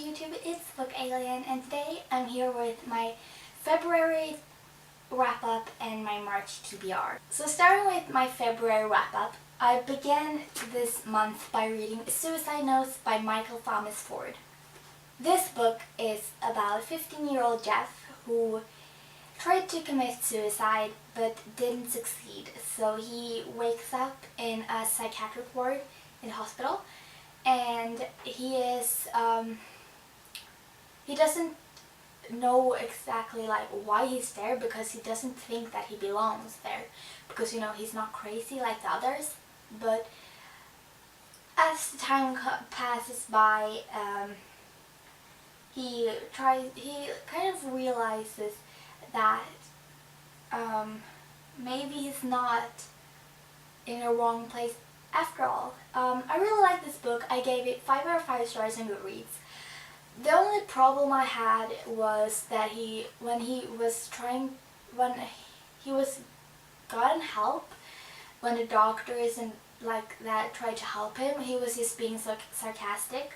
YouTube, it's Bookalien, and today I'm here with my February wrap-up and my March TBR. So starting with my February wrap-up, I began this month by reading Suicide Notes by Michael Thomas Ford. This book is about 15-year-old Jeff who tried to commit suicide but didn't succeed. So he wakes up in a psychiatric ward in the hospital, and he doesn't know exactly why he's there, because he doesn't think that he belongs there, because he's not crazy like the others. But as the time passes by, he kind of realizes that maybe he's not in a wrong place after all. I really like this book. I gave it 5 out of 5 stars on Goodreads. The only problem I had was that when he was gotten help, when the doctors and like that tried to help him, he was just being so sarcastic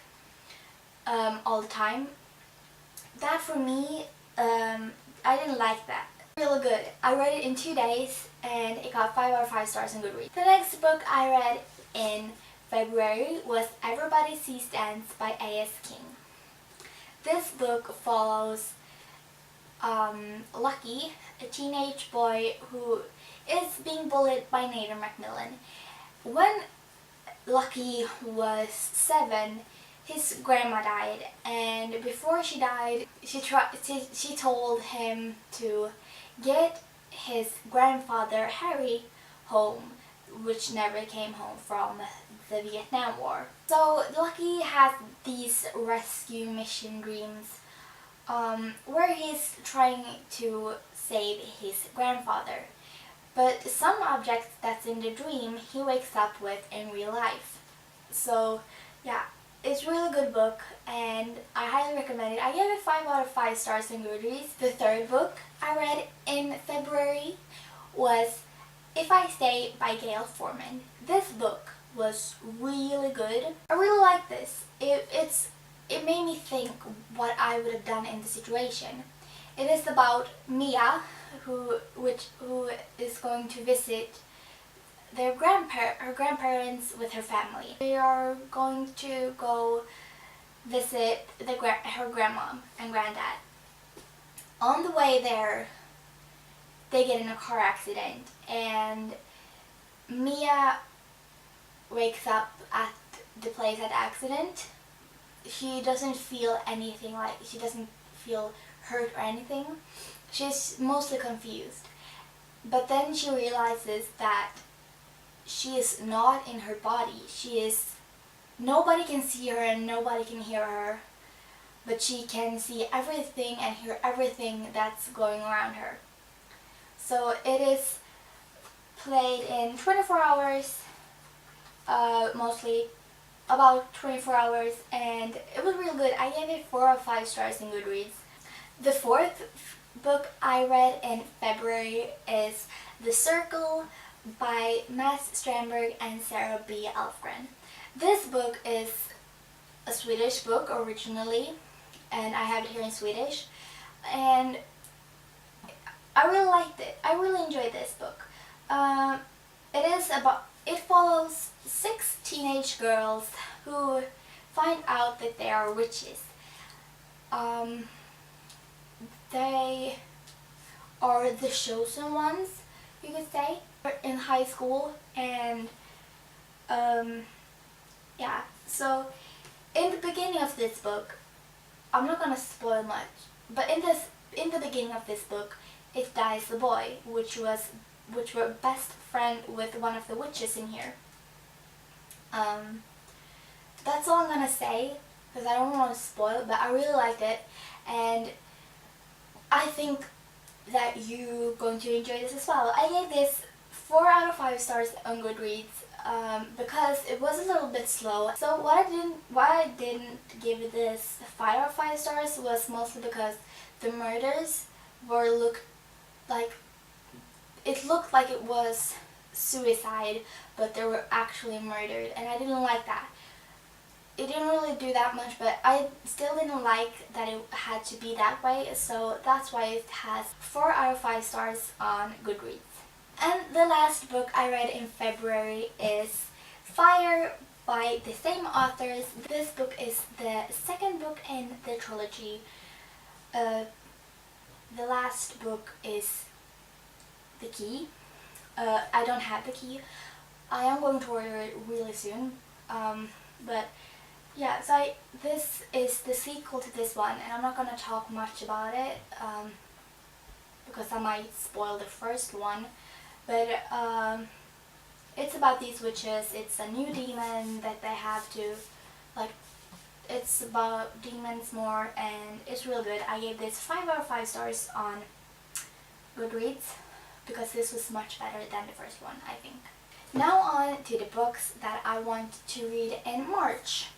all the time. That for me, I didn't like that. Really good. I read it in 2 days and it got 5 out of 5 stars on Goodreads. The next book I read in February was Everybody Sees Dance by A.S. King. This book follows Lucky, a teenage boy who is being bullied by Nathan Macmillan. When Lucky was 7, his grandma died, and before she died, she told him to get his grandfather Harry home, which never came home from the Vietnam War. So Lucky has these rescue mission dreams where he's trying to save his grandfather. But some objects that's in the dream he wakes up with in real life. So yeah, it's a really good book and I highly recommend it. I gave it 5 out of 5 stars on Goodreads. The third book I read in February was If I Stay by Gail Forman. This book was really good. I really like this. It made me think what I would have done in the situation. It is about Mia, who is going to visit her grandparents with her family. They are going to go visit her grandma and granddad. On the way there, they get in a car accident, and Mia wakes up at the place at the accident. She doesn't feel anything, she doesn't feel hurt or anything. She's mostly confused. But then she realizes that she is not in her body. Nobody can see her and nobody can hear her, but she can see everything and hear everything that's going around her. So it is played in 24 hours, mostly about 24 hours, and it was real good. I gave it 4 out of 5 stars in Goodreads. The fourth book I read in February is The Circle by Mats Strandberg and Sarah B. Alfgren. This book is a Swedish book originally, and I have it here in Swedish, and I really liked it. I really enjoyed this book. It follows 6 teenage girls who find out that they are witches. They are the chosen ones, you could say. They're in high school, and yeah. So in the beginning of this book, I'm not gonna spoil much, but in the beginning of this book, it dies the boy, which were best friend with one of the witches in here. That's all I'm gonna say, because I don't want to spoil it, but I really liked it, and I think that you're going to enjoy this as well. I gave this 4 out of 5 stars on Goodreads because it was a little bit slow. So why I didn't give this 5 out of 5 stars was mostly because the murders looked like it was suicide, but they were actually murdered, and I didn't like that. it didn't really do that much, but I still didn't like that it had to be that way, so that's why it has 4 out of 5 stars on Goodreads. And the last book I read in February is Fire by the same authors. This book is the second book in the trilogy. The last book is The Key. I don't have The Key. I am going to order it really soon. But yeah, so this is the sequel to this one, and I'm not going to talk much about it because I might spoil the first one. But it's about these witches. It's a new demon that they have to, like, it's about demons more, and it's real good. I gave this 5 out of 5 stars on Goodreads because this was much better than the first one, I think. Now on to the books that I want to read in March.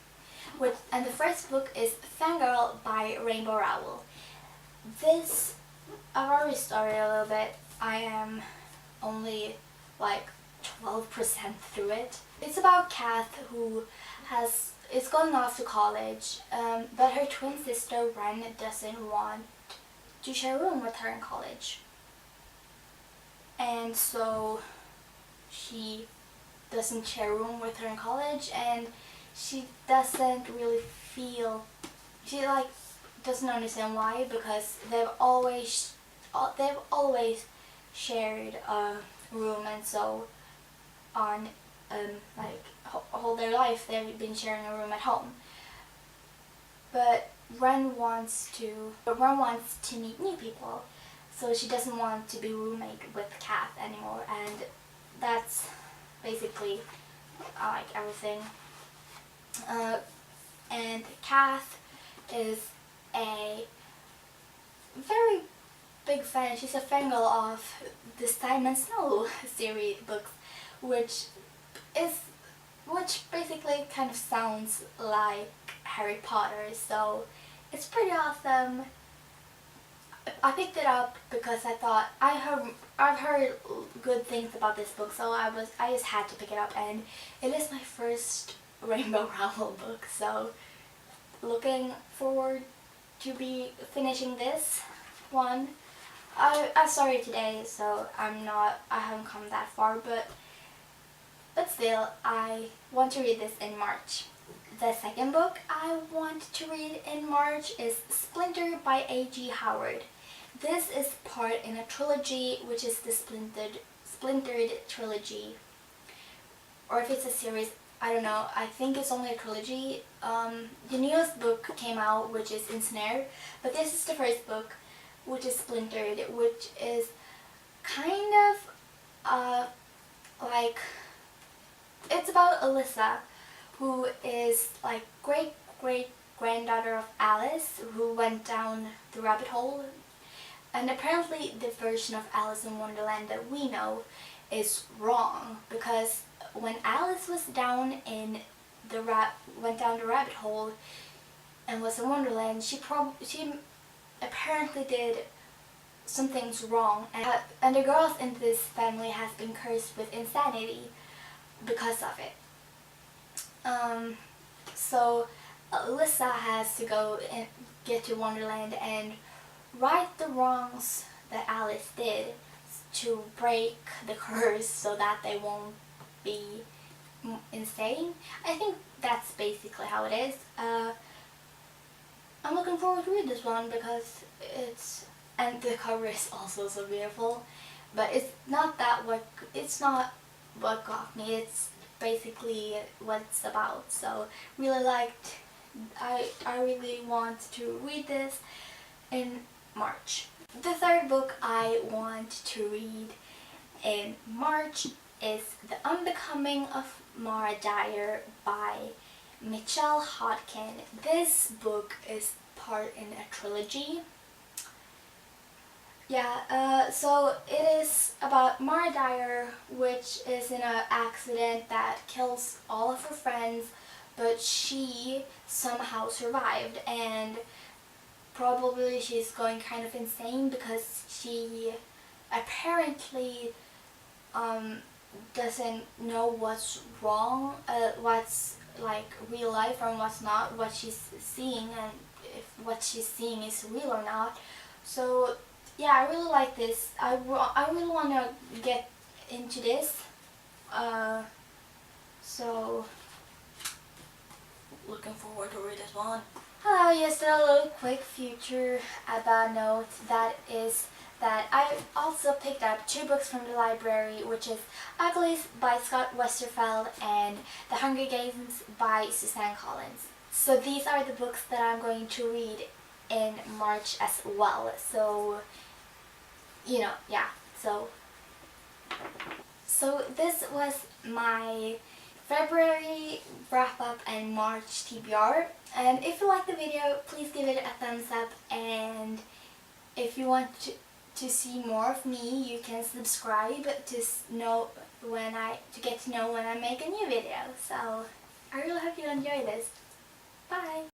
And the first book is Fangirl by Rainbow Rowell. This, I've already started a little bit. I am only like 12% through it. It's about Kath, who is going off to college, but her twin sister Ren doesn't want to share a room with her in college. And so she doesn't share a room with her in college, and she doesn't really feel, she like doesn't understand why, because they've always shared a room, and so on like all their life they've been sharing a room at home. But Ren wants to meet new people, so she doesn't want to be roommate with Kath anymore, and that's basically like everything. And Kath is a very big fan. She's a fangirl of the Time and Snow series books, which basically kind of sounds like Harry Potter, so it's pretty awesome. I picked it up because I thought I've heard good things about this book, so I just had to pick it up, and it is my first Rainbow Rowell book, so looking forward to be finishing this one. I started today, so I haven't come that far, but still, I want to read this in March. The second book I want to read in March is Splintered by A.G. Howard. This is part in a trilogy, which is the Splintered trilogy. Or if it's a series, I don't know. I think it's only a trilogy. The newest book came out, which is Ensnare, but this is the first book, which is Splintered, which is kind of like, it's about Alyssa, who is like great-great-granddaughter of Alice, who went down the rabbit hole. And apparently the version of Alice in Wonderland that we know is wrong, because when Alice was went down the rabbit hole and was in Wonderland, she apparently did some things wrong, and the girls in this family has been cursed with insanity because of it. So Alyssa has to go and get to Wonderland and right the wrongs that Alice did to break the curse so that they won't be insane. I think that's basically how it is. I'm looking forward to read this one because and the cover is also so beautiful, but it's not what got me. It's basically what it's about. So I really want to read this in March. The third book I want to read in March is The Unbecoming of Mara Dyer by Michelle Hodkin. This book is part in a trilogy. Yeah, so it is about Mara Dyer, which is in an accident that kills all of her friends, but she somehow survived, and probably she's going kind of insane because she apparently doesn't know what's wrong, like real life or what's not, what she's seeing, and if what she's seeing is real or not. So yeah, I really like this. I really want to get into this. So looking forward to read this one. Hello, just a little quick future about note, that is that I also picked up 2 books from the library, which is Uglies by Scott Westerfeld and The Hunger Games by Suzanne Collins. So these are the books that I'm going to read in March as well. So, you know, yeah. So this was my February wrap up and March TBR. And if you like the video, please give it a thumbs up, and if you want to see more of me, you can subscribe to get to know when I make a new video. So I really hope you enjoy this. Bye!